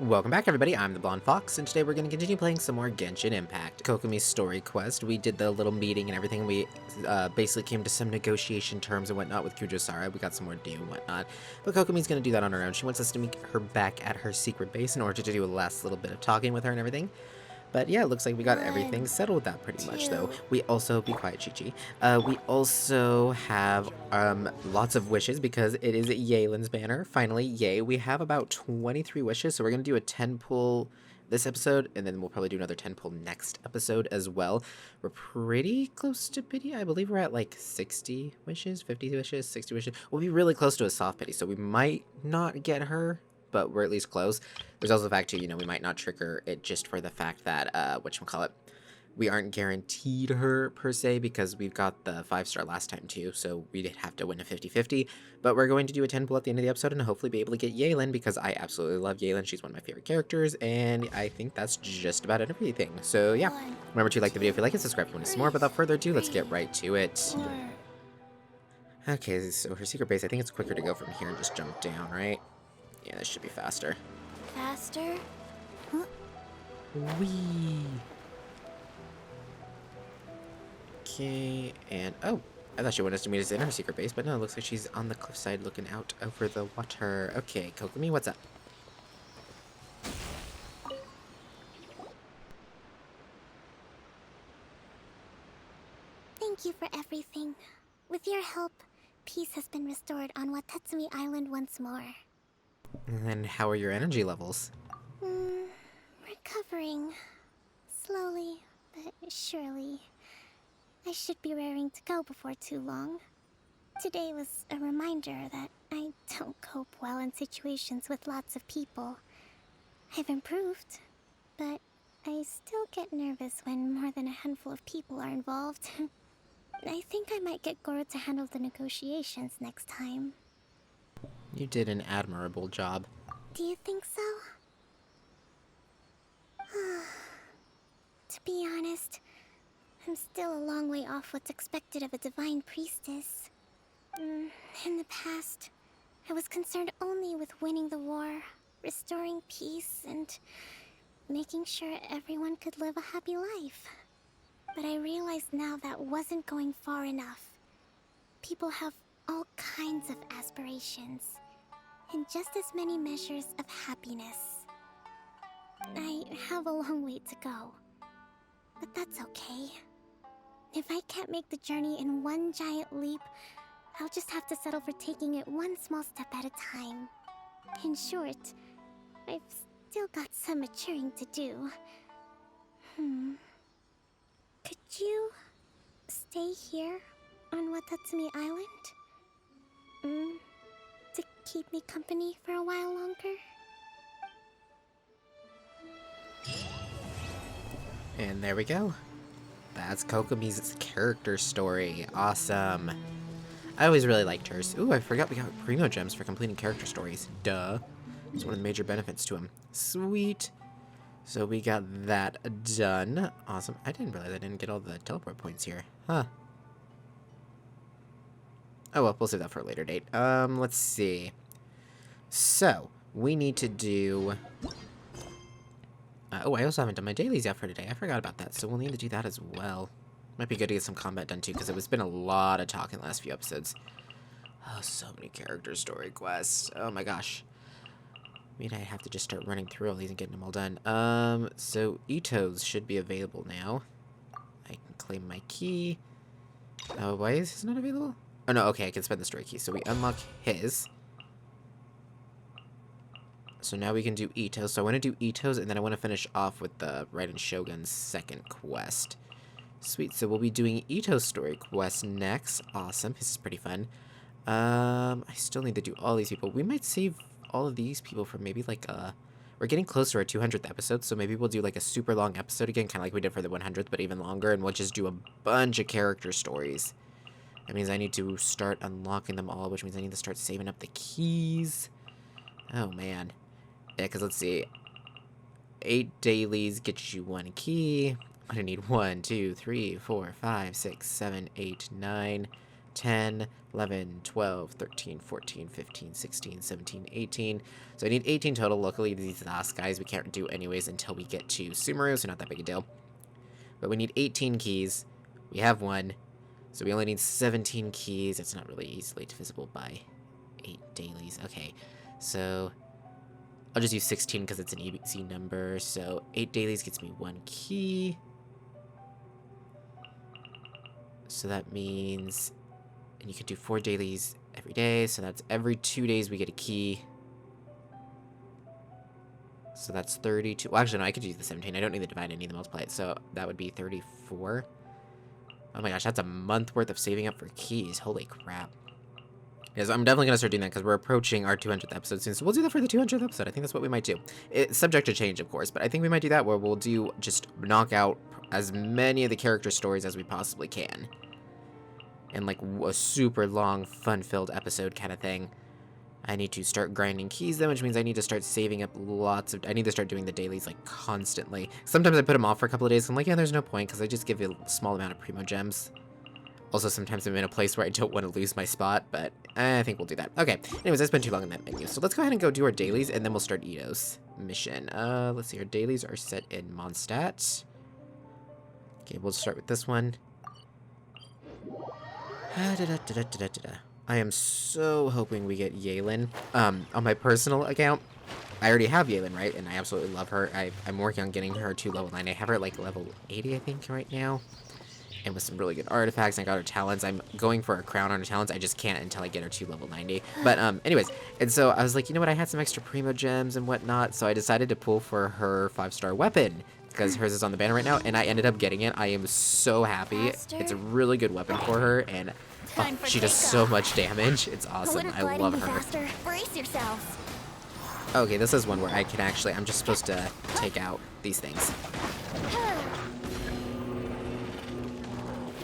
Welcome back, everybody. I'm the Blonde Fox, and today we're going to continue playing some more Genshin Impact. Kokomi's story quest. We did the little meeting and everything. We basically came to some negotiation terms and whatnot with Kujo-Sara. We got some more due and whatnot. But Kokomi's going to do that on her own. She wants us to meet her back at her secret base in order to do a last little bit of talking with her and everything. But yeah, it looks like we got everything settled with that pretty much, though. We also, be quiet, Chi-Chi. We also have lots of wishes because it is Yelin's banner. Finally, yay. We have about 23 wishes, so we're going to do a 10 pull this episode, and then we'll probably do another 10 pull next episode as well. We're pretty close to pity. I believe we're at like 60 wishes, 50 wishes, 60 wishes. We'll be really close to a soft pity, so we might not get her, but we're at least close. There's also the fact, too, we might not trigger it just for the fact that, whatchamacallit, we aren't guaranteed her, per se, because we've got the 5-star last time, too, so we'd have to win a 50-50, but we're going to do a 10 pull at the end of the episode and hopefully be able to get Yelin, because I absolutely love Yelin. She's one of my favorite characters, and I think that's just about everything. So, yeah, remember to like the video if you like it, subscribe if you want to see more. But without further ado, let's get right to it. Okay, so her secret base, I think it's quicker to go from here and just jump down, right? Yeah, this should be faster. Faster? Huh? Whee! Okay, and oh, I thought she wanted us to meet us in her secret base, but no, it looks like she's on the cliffside looking out over the water. Okay, Kokomi, what's up? Thank you for everything. With your help, peace has been restored on Watatsumi Island once more. And how are your energy levels? Recovering. Slowly, but surely. I should be raring to go before too long. Today was a reminder that I don't cope well in situations with lots of people. I've improved, but I still get nervous when more than a handful of people are involved. I think I might get Goro to handle the negotiations next time. You did an admirable job. Do you think so? To be honest, I'm still a long way off what's expected of a divine priestess. In the past, I was concerned only with winning the war, restoring peace, and making sure everyone could live a happy life. But I realize now that wasn't going far enough. People have all kinds of aspirations, and just as many measures of happiness. I have a long way to go, but that's okay. If I can't make the journey in one giant leap, I'll just have to settle for taking it one small step at a time. In short, I've still got some maturing to do. Could you stay here on Watatsumi Island? To keep me company for a while longer? And there we go. That's Kokomi's character story. Awesome. I always really liked hers. Ooh, I forgot we got Primo Gems for completing character stories. Duh. It's one of the major benefits to them. Sweet. So we got that done. Awesome. I didn't realize I didn't get all the teleport points here. Huh. Oh well, we'll save that for a later date. Let's see. So, we need to do... oh, I also haven't done my dailies yet for today. I forgot about that, so we'll need to do that as well. Might be good to get some combat done too, because it's been a lot of talk in the last few episodes. Oh, so many character story quests. Oh my gosh. Maybe I have to just start running through all these and getting them all done. So Ito's should be available now. I can claim my key. Oh, why is his not available? Oh no, okay, I can spend the story key. So we unlock his. So now we can do Ito. So I want to do Ito's, and then I want to finish off with the Raiden Shogun's second quest. Sweet, so we'll be doing Ito's story quest next. Awesome, this is pretty fun. I still need to do all these people. We might save all of these people for maybe like we're getting closer to our 200th episode, so maybe we'll do like a super long episode again, kind of like we did for the 100th, but even longer, and we'll just do a bunch of character stories. That means I need to start unlocking them all, which means I need to start saving up the keys. Oh man. Yeah, because let's see. 8 dailies get you 1 key. I'm gonna need 1, 2, 3, 4, 5, 6, 7, 8, 9, 10, 11, 12, 13, 14, 15, 16, 17, 18. So I need 18 total. Luckily, these last guys we can't do anyways until we get to Sumeru, so not that big a deal. But we need 18 keys. We have one. So we only need 17 keys. It's not really easily divisible by 8 dailies. Okay, so I'll just use 16 because it's an easy number. So 8 dailies gets me 1 key. So that means, and you can do 4 dailies every day. So that's every 2 days we get a key. So that's 32. Well, actually, no, I could use the 17. I don't need the divide. I need the multiply it. So that would be 34. Oh my gosh, that's a month worth of saving up for keys. Holy crap. Yes, I'm definitely going to start doing that because we're approaching our 200th episode soon. So we'll do that for the 200th episode. I think that's what we might do. It's subject to change, of course, but I think we might do that where we'll do just knock out as many of the character stories as we possibly can. And like a super long, fun-filled episode kind of thing. I need to start grinding keys though, which means I need to start saving up lots of... I need to start doing the dailies like constantly. Sometimes I put them off for a couple of days. I'm like, yeah, there's no point because I just give you a small amount of primo gems. Also, sometimes I'm in a place where I don't want to lose my spot, but I think we'll do that. Okay, anyways, I spent too long in that menu. So let's go ahead and go do our dailies, and then we'll start Ito's mission. Let's see, our dailies are set in Mondstadt. Okay, we'll start with this one. I am so hoping we get Yelan. On my personal account, I already have Yelan, right? And I absolutely love her. I'm working on getting her to level 9. I have her at like level 80, I think, right now. And with some really good artifacts, I got her talents. I'm going for a crown on her talents. I just can't until I get her to level 90. But anyways, and so I was like, you know what? I had some extra primo gems and whatnot, so I decided to pull for her 5-star weapon because hers is on the banner right now, and I ended up getting it. I am so happy. It's a really good weapon for her, and she does so much damage. It's awesome. I love her. Brace yourselves. Okay, this is one where I can actually... I'm just supposed to take out these things.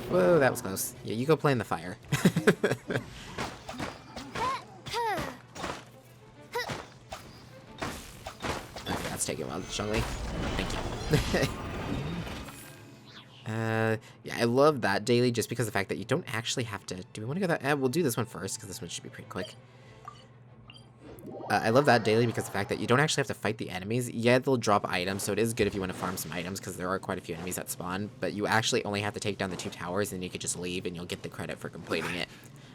Whoa, that was close. Yeah, you go play in the fire. Okay, that's taking a while, Zhongli. Thank you. Yeah, I love that daily just because of the fact that you don't actually have to... Do we want to go that... we'll do this one first because this one should be pretty quick. I love that daily because of the fact that you don't actually have to fight the enemies. Yeah, they'll drop items, so it is good if you want to farm some items because there are quite a few enemies that spawn, but you actually only have to take down the 2 towers and you could just leave and you'll get the credit for completing it.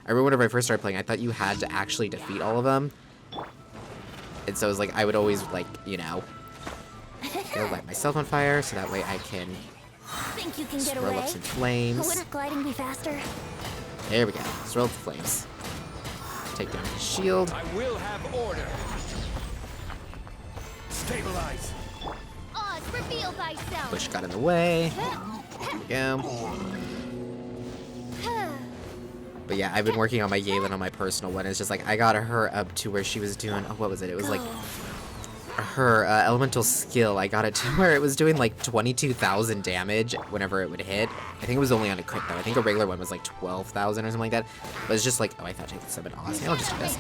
I remember whenever I first started playing, I thought you had to actually defeat all of them. And so it was like, I would always, like, you know, light myself on fire so that way I can Think you can get swirl away? up some flames. Wouldn't gliding be faster? There we go. Swirl up the flames. Take down his shield. I will have order. Stabilize. Oz, reveal thyself. Bush got in the way. There we go. But yeah, I've been working on my Yelan on my personal one. It's just like, I got her up to where she was doing... Oh, what was it? It was like... Her elemental skill, I got it to where it was doing like 22,000 damage whenever it would hit. I think it was only on a crit though. I think a regular one was like 12,000 or something like that. But it's just like, oh, I thought I could summon Oz. I'll just do this.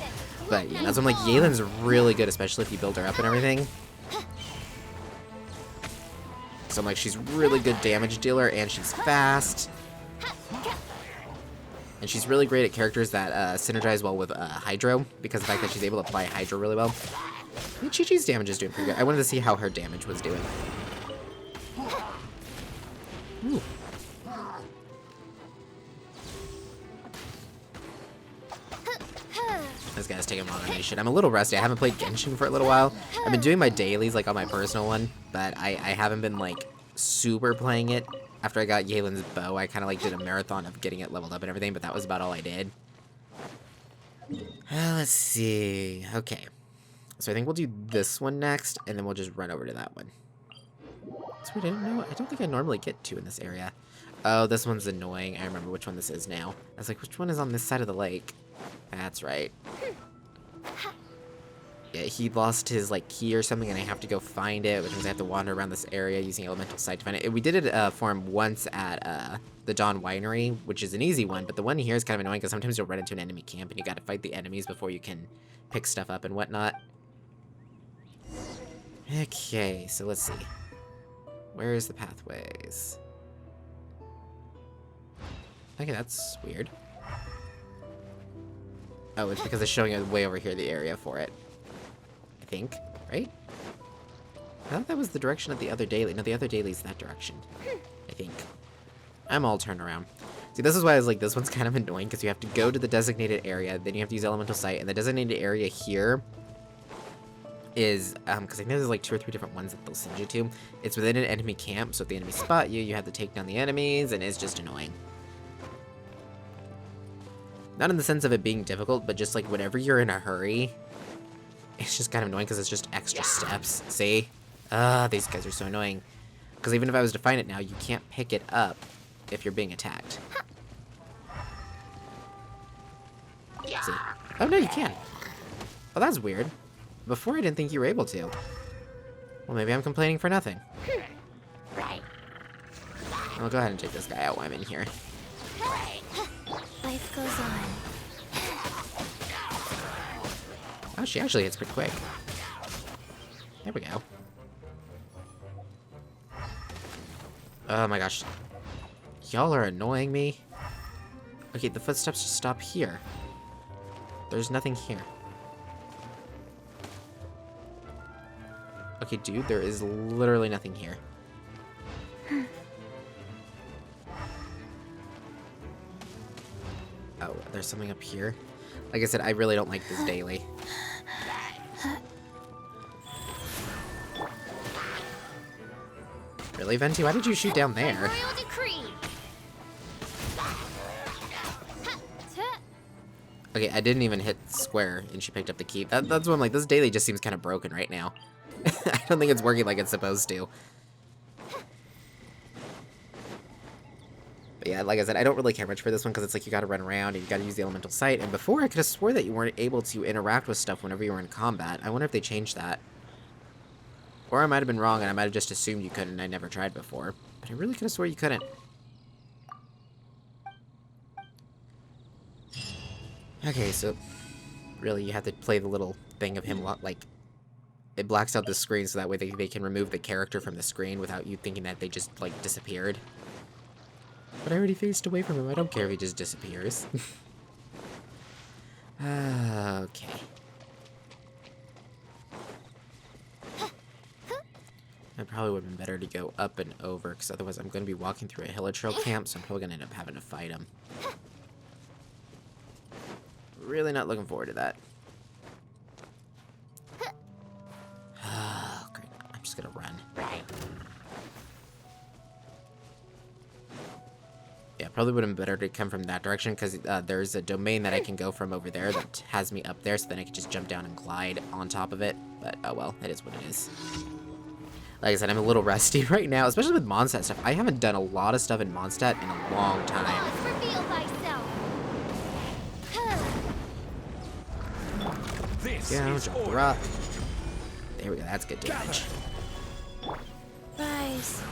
But yeah, that's when I'm like, Yelan's really good, especially if you build her up and everything. So I'm like, she's really good damage dealer and she's fast. And she's really great at characters that synergize well with Hydro because of the fact that she's able to apply Hydro really well. Chi-Chi's damage is doing pretty good. I wanted to see how her damage was doing. Ooh. This guy's taking moderation. I'm a little rusty. I haven't played Genshin for a little while. I've been doing my dailies like on my personal one, but I haven't been like super playing it. After I got Yelan's bow, I kind of like did a marathon of getting it leveled up and everything, but that was about all I did. Let's see. Okay. So I think we'll do this one next, and then we'll just run over to that one. That's weird, I don't think I normally get to in this area. Oh, this one's annoying. I remember which one this is now. I was like, which one is on this side of the lake? That's right. Yeah, he lost his, like, key or something, and I have to go find it, which means I have to wander around this area using Elemental Sight to find it. We did it for him once at the Dawn Winery, which is an easy one, but the one here is kind of annoying because sometimes you'll run into an enemy camp, and you gotta fight the enemies before you can pick stuff up and whatnot. Okay, so let's see. Where is the pathways? Okay, that's weird. Oh, it's because it's showing it way over here, the area for it. I think, right? I thought that was the direction of the other daily. No, the other daily's that direction. I think. I'm all turned around. See, this is why I was like, this one's kind of annoying, because you have to go to the designated area, then you have to use Elemental Sight, and the designated area here is, because I know there's like 2 or 3 different ones that they'll send you to. It's within an enemy camp, so if the enemy spot you, you have to take down the enemies, and it's just annoying. Not in the sense of it being difficult, but just like whenever you're in a hurry, it's just kind of annoying because it's just extra steps. See? These guys are so annoying. Because even if I was to find it now, you can't pick it up if you're being attacked. See? Oh, no, you can. Oh, that's weird. Before I didn't think you were able to. Well, maybe I'm complaining for nothing. I'll go ahead and take this guy out while I'm in here. Life goes on. Oh, she actually hits pretty quick. There we go. Oh my gosh. Y'all are annoying me. Okay, the footsteps just stop here. There's nothing here. Okay, dude, there is literally nothing here. Oh, there's something up here. Like I said, I really don't like this daily. Really, Venti? Why did you shoot down there? Royal decree. Okay, I didn't even hit square, and she picked up the key. That's what I'm like, this daily just seems kind of broken right now. I don't think it's working like it's supposed to. But yeah, like I said, I don't really care much for this one, because it's like you gotta run around, and you gotta use the elemental sight, and before I could have swore that you weren't able to interact with stuff whenever you were in combat. I wonder if they changed that. Or I might have been wrong, and I might have just assumed you couldn't, and I never tried before. But I really could have swore you couldn't. Okay, so really you have to play the little thing of him, like, it blacks out the screen so that way they can remove the character from the screen without you thinking that they just, like, disappeared. But I already faced away from him. I don't care if he just disappears. Okay. It probably would have been better to go up and over, because otherwise I'm going to be walking through a Hilichurl camp, so I'm probably going to end up having to fight him. Really not looking forward to that. Oh, great. I'm just going to run. Yeah, probably would have been better to come from that direction, because there's a domain that I can go from over there that has me up there, so then I can just jump down and glide on top of it. But, oh well, it is what it is. Like I said, I'm a little rusty right now, especially with Mondstadt stuff. I haven't done a lot of stuff in Mondstadt in a long time. Reveal thyself. This Yeah, is jump the order. rock. There we go, that's good damage. Rise.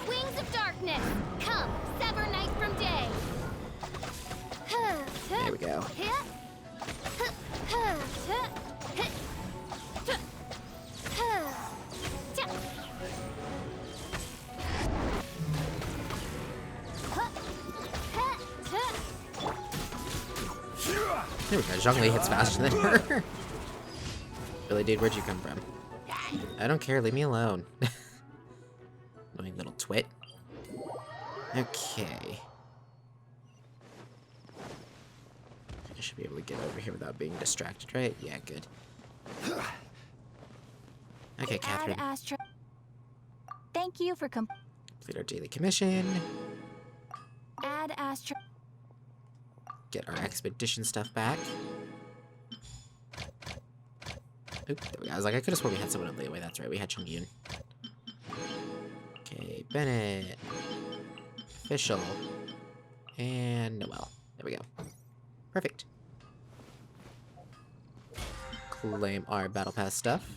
Wings of darkness, come, sever night from day. There we go. There we go, Zhongli hits faster than her. Really, dude, where'd you come from? I don't care, leave me alone. Annoying little twit. Okay. I should be able to get over here without being distracted, right? Yeah, good. Okay, Catherine. Thank you for Complete our daily commission. Add Astro. Get our expedition stuff back. Oop, there we go. I was like, I could have sworn we had someone up the way. That's right, we had Chongyun. Okay, Bennett. Official. And Noelle. There we go. Perfect. Claim our battle pass stuff.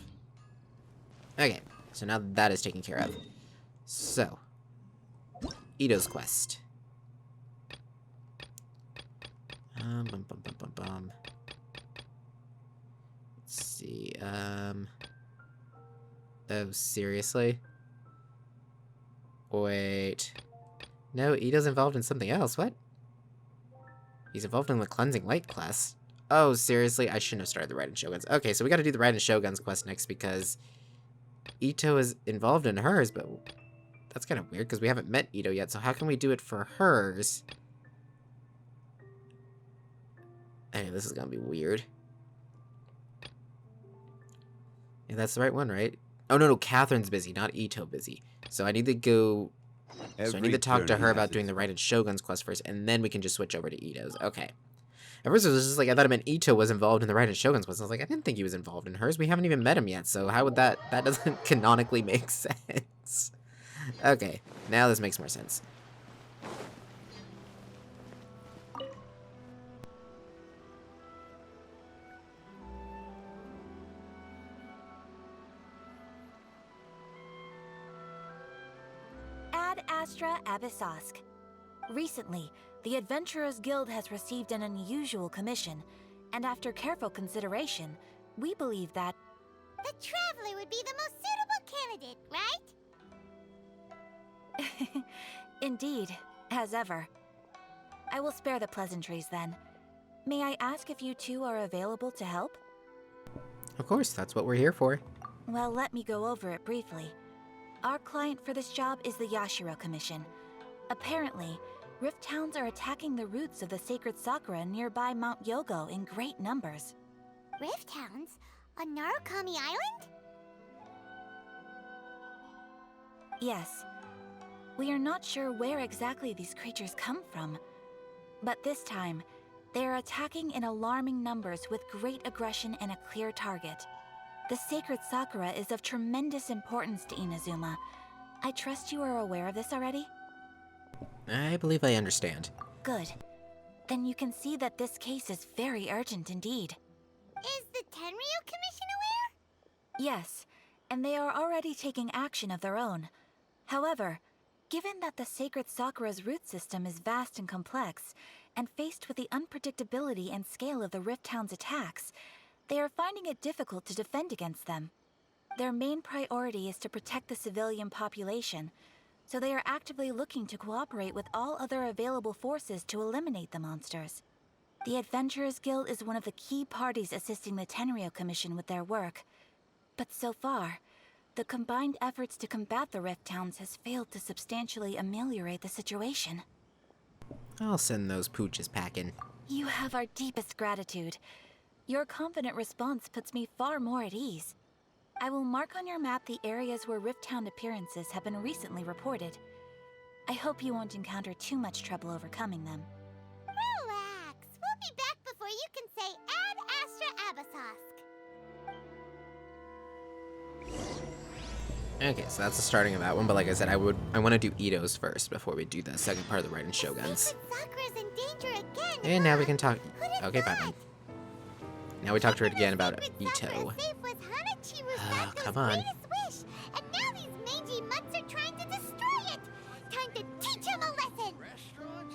Okay, so now that is taken care of. So, Ito's quest. Bum, bum, bum, bum, bum. Let's see, oh, seriously? Wait. No, Ito's involved in something else. What? He's involved in the Cleansing Light class. Oh, seriously? I shouldn't have started the Raiden Shoguns. Okay, so we gotta do the Raiden Shoguns quest next because Ito is involved in hers, but that's kind of weird because we haven't met Ito yet, so how can we do it for hers? Hey, this is gonna be weird. Yeah, that's the right one, right? Oh, no, Catherine's busy, not Ito busy. So I need to go... So I need to talk to her about doing the Raiden Shoguns quest first, and then we can just switch over to Ito's. Okay. At first it was just like, I thought it meant Ito was involved in the Raiden Shoguns quest. I was like, I didn't think he was involved in hers. We haven't even met him yet, so how would that... That doesn't canonically make sense. Okay, now this makes more sense. Ad Astra Abyssosk. Recently, the Adventurers Guild has received an unusual commission, and after careful consideration, we believe that... The Traveler would be the most suitable candidate, right? Indeed, as ever. I will spare the pleasantries then. May I ask if you two are available to help? Of course, that's what we're here for. Well, let me go over it briefly. Our client for this job is the Yashiro Commission. Apparently, Rift Towns are attacking the roots of the sacred sakura nearby Mount Yogo in great numbers. Rift Hounds? On Narukami Island? Yes. We are not sure where exactly these creatures come from. But this time, they are attacking in alarming numbers with great aggression and a clear target. The sacred sakura is of tremendous importance to Inazuma. I trust you are aware of this already? I believe I understand. Good. Then you can see that this case is very urgent indeed. Is the Tenryu Commission aware? Yes, and they are already taking action of their own. However, given that the sacred sakura's root system is vast and complex, and faced with the unpredictability and scale of the Rift Hound's attacks, they are finding it difficult to defend against them. Their main priority is to protect the civilian population, so they are actively looking to cooperate with all other available forces to eliminate the monsters. The Adventurers Guild is one of the key parties assisting the Tenryu Commission with their work. But so far, the combined efforts to combat the Rift Towns has failed to substantially ameliorate the situation. I'll send those pooches packing. You have our deepest gratitude. Your confident response puts me far more at ease. I will mark on your map the areas where Rift Town appearances have been recently reported. I hope you won't encounter too much trouble overcoming them. Relax. We'll be back before you can say Ad Astra Abyssosk. Okay, so that's the starting of that one, but like I said, I want to do Ito's first before we do the second part of the Raiden Shoguns. Sacred Sakura's in danger again. And now we can talk... Who'd have Okay, bye thought? bye. Now we talk to her again about Sacred Ito. Sakura safe was Hanachiru's Oh, Sato's come on. greatest wish, and now these mangy mutts are trying to destroy it. Time to teach him a lesson. Restaurant?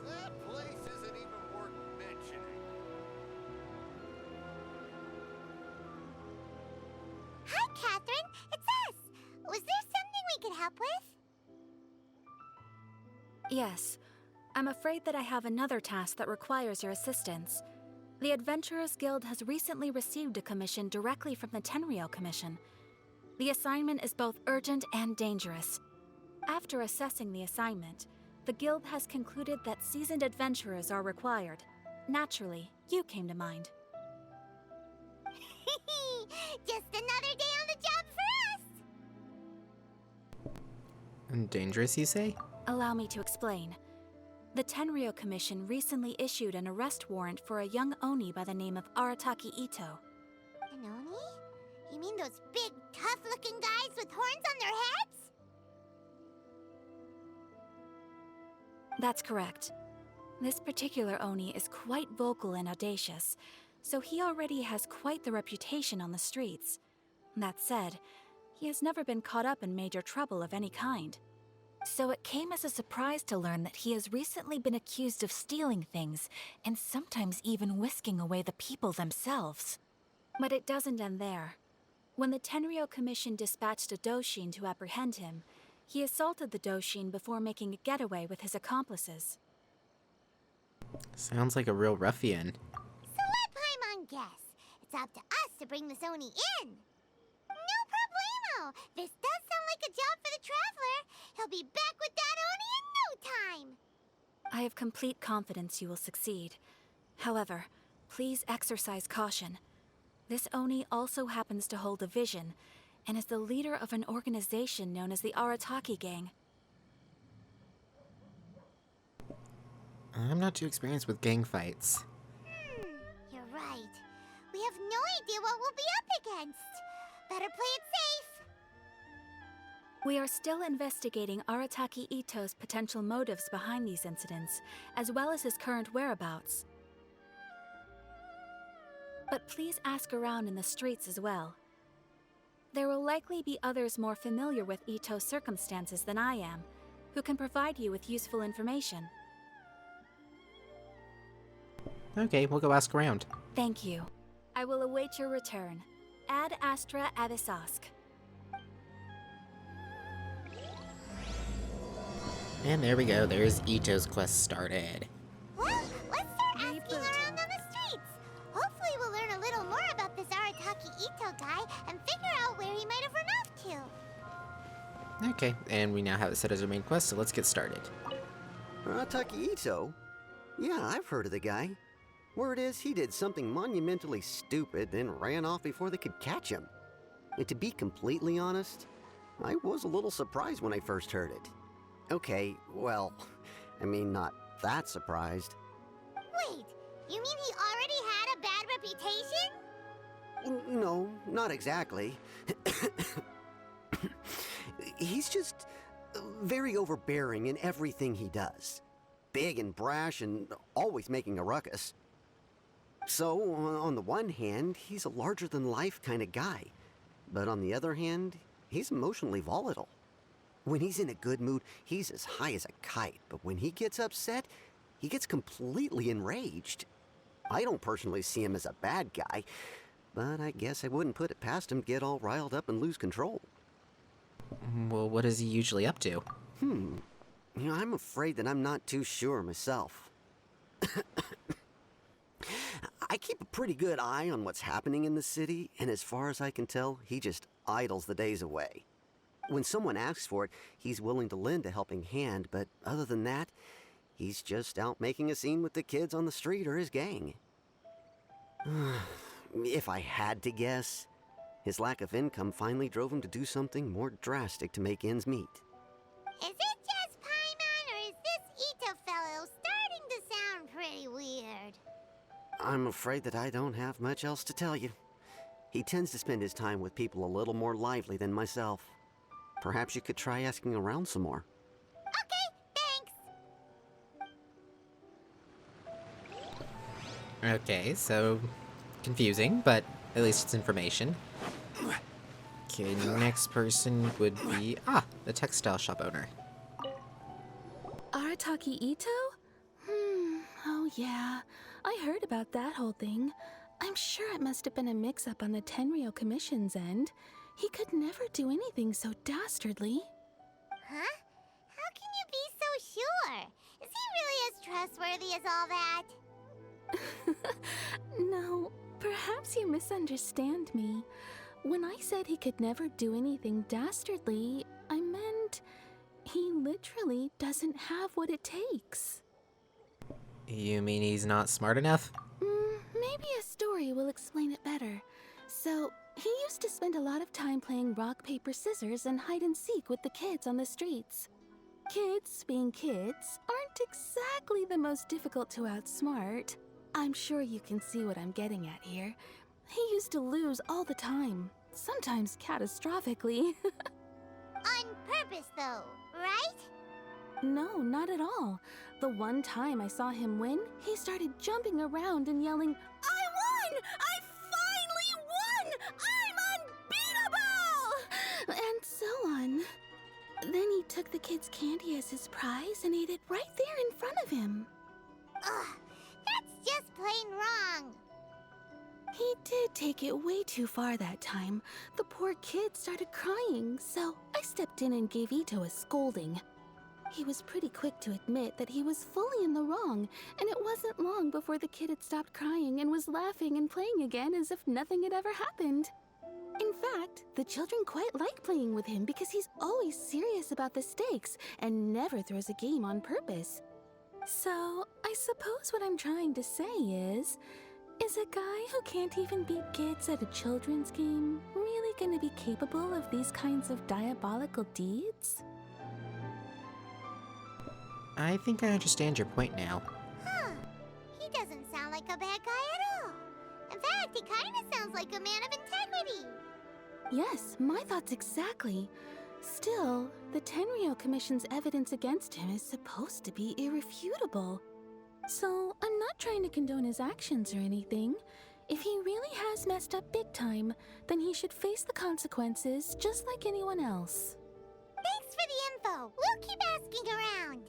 That place isn't even worth mentioning. Hi, Catherine. It's us. Was there something we could help with? Yes. I'm afraid that I have another task that requires your assistance. The Adventurers Guild has recently received a commission directly from the Tenryu Commission. The assignment is both urgent and dangerous. After assessing the assignment, the Guild has concluded that seasoned adventurers are required. Naturally, you came to mind. Just another day on the job for us. And dangerous, you say? Allow me to explain. The Tenryu Commission recently issued an arrest warrant for a young Oni by the name of Arataki Ito. An Oni? You mean those big, tough-looking guys with horns on their heads? That's correct. This particular Oni is quite vocal and audacious, so he already has quite the reputation on the streets. That said, he has never been caught up in major trouble of any kind. So it came as a surprise to learn that he has recently been accused of stealing things, and sometimes even whisking away the people themselves. But it doesn't end there. When the Tenryu Commission dispatched a Doshin to apprehend him, He assaulted the Doshin before making a getaway with his accomplices. Sounds like a real ruffian. So let Paimon guess. It's up to us to bring this Oni in. No problemo! This does sound like a job for the Traveler. He'll be back with that Oni in no time. I have complete confidence you will succeed. However, please exercise caution. This Oni also happens to hold a vision, and is the leader of an organization known as the Arataki Gang. I'm not too experienced with gang fights. You're right. We have no idea what we'll be up against. Better play it safe. We are still investigating Arataki Ito's potential motives behind these incidents, as well as his current whereabouts. But please ask around in the streets as well. There will likely be others more familiar with Ito's circumstances than I am, who can provide you with useful information. Okay, we'll go ask around. Thank you. I will await your return. Ad Astra Abyssosque. And there we go, there's Ito's quest started. Well, let's start asking around on the streets. Hopefully we'll learn a little more about this Arataki Ito guy and figure out where he might have run off to. Okay, and we now have it set as our main quest, so let's get started. Arataki Ito? Yeah, I've heard of the guy. Word is he did something monumentally stupid, then ran off before they could catch him. And to be completely honest, I was a little surprised when I first heard it. Okay, well, I mean, not that surprised. Wait, you mean he already had a bad reputation? No, not exactly. He's just very overbearing in everything he does. Big and brash and always making a ruckus. So, on the one hand, he's a larger-than-life kind of guy. But on the other hand, he's emotionally volatile. When he's in a good mood, he's as high as a kite. But when he gets upset, he gets completely enraged. I don't personally see him as a bad guy, but I guess I wouldn't put it past him to get all riled up and lose control. Well, what is he usually up to? You know, I'm afraid that I'm not too sure myself. I keep a pretty good eye on what's happening in the city, and as far as I can tell, he just idles the days away. When someone asks for it, he's willing to lend a helping hand, but other than that, he's just out making a scene with the kids on the street or his gang. If I had to guess, his lack of income finally drove him to do something more drastic to make ends meet. Is it just Paimon, or is this Ito fellow starting to sound pretty weird? I'm afraid that I don't have much else to tell you. He tends to spend his time with people a little more lively than myself. Perhaps you could try asking around some more. Okay, thanks. Okay, so confusing, but at least it's information. Okay, next person would be, the textile shop owner. Arataki Ito? Oh yeah. I heard about that whole thing. I'm sure it must have been a mix-up on the Tenryou Commission's end. He could never do anything so dastardly. Huh? How can you be so sure? Is he really as trustworthy as all that? No, perhaps you misunderstand me. When I said he could never do anything dastardly, I meant he literally doesn't have what it takes. You mean he's not smart enough? Maybe a story will explain it better. So, he used to spend a lot of time playing rock, paper, scissors and hide and seek with the kids on the streets. Kids, being kids, aren't exactly the most difficult to outsmart. I'm sure you can see what I'm getting at here. He used to lose all the time, sometimes catastrophically. On purpose, though, right? No, not at all. The one time I saw him win, he started jumping around and yelling, "I won! I finally won! I'm unbeatable!" And so on. Then he took the kid's candy as his prize and ate it right there in front of him. Ugh, that's just plain wrong. He did take it way too far that time. The poor kid started crying, so I stepped in and gave Ito a scolding. He was pretty quick to admit that he was fully in the wrong, and it wasn't long before the kid had stopped crying and was laughing and playing again as if nothing had ever happened. In fact, the children quite like playing with him because he's always serious about the stakes and never throws a game on purpose. So, I suppose what I'm trying to say is a guy who can't even beat kids at a children's game really gonna be capable of these kinds of diabolical deeds? I think I understand your point now. Huh. He doesn't sound like a bad guy at all. In fact, he kind of sounds like a man of integrity. Yes, my thoughts exactly. Still, the Tenryou Commission's evidence against him is supposed to be irrefutable. So, I'm not trying to condone his actions or anything. If he really has messed up big time, then he should face the consequences just like anyone else. Thanks for the info. We'll keep asking around.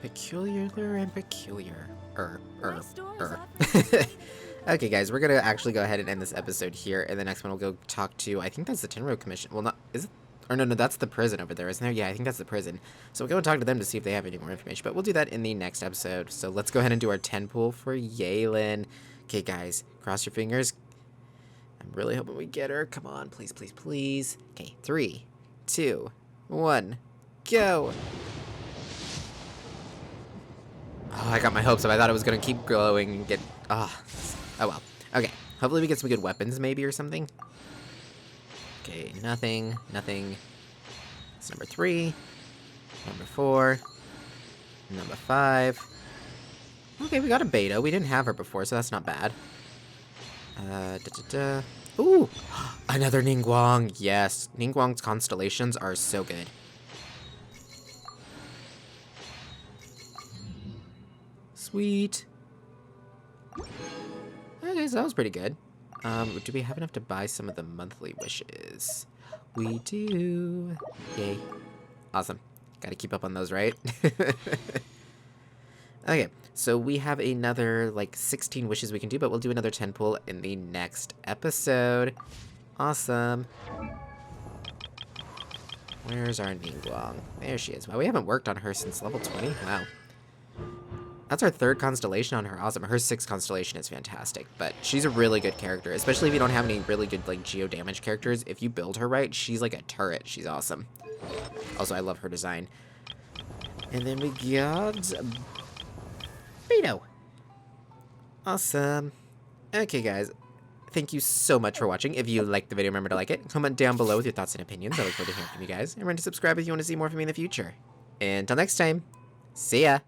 Peculiar and peculiar. My store is er. offering- Okay, guys, we're gonna actually go ahead and end this episode here, and the next one we'll go talk to, I think that's the Tenryou Commission. Well, not, is it? Or no, that's the prison over there, isn't there? Yeah, I think that's the prison. So we'll go and talk to them to see if they have any more information, but we'll do that in the next episode. So let's go ahead and do our 10 pool for Yaelin. Okay, guys, cross your fingers. I'm really hoping we get her. Come on, please, please, please. Okay, 3, 2, 1, go! Oh, I got my hopes up. I thought it was gonna keep growing and get... Oh well. Okay. Hopefully we get some good weapons, maybe, or something. Okay, nothing. It's number 3. Number 4. Number 5. Okay, we got a beta. We didn't have her before, so that's not bad. Ooh! Another Ningguang! Yes. Ningguang's constellations are so good. Sweet. Okay, so that was pretty good. Do we have enough to buy some of the monthly wishes? We do. Yay. Awesome. Gotta keep up on those, right? Okay, so we have another, like, 16 wishes we can do, but we'll do another 10 pull in the next episode. Awesome. Where's our Ningguang? There she is. Wow, we haven't worked on her since level 20? Wow. That's our 3rd constellation on her. Awesome. Her 6th constellation is fantastic, but she's a really good character, especially if you don't have any really good, like, geo damage characters. If you build her right, she's like a turret. She's awesome. Also, I love her design. And then we got... Beto. Awesome. Okay, guys. Thank you so much for watching. If you liked the video, remember to like it. Comment down below with your thoughts and opinions. I look forward to hearing from you guys. And remember to subscribe if you want to see more from me in the future. Until next time, see ya!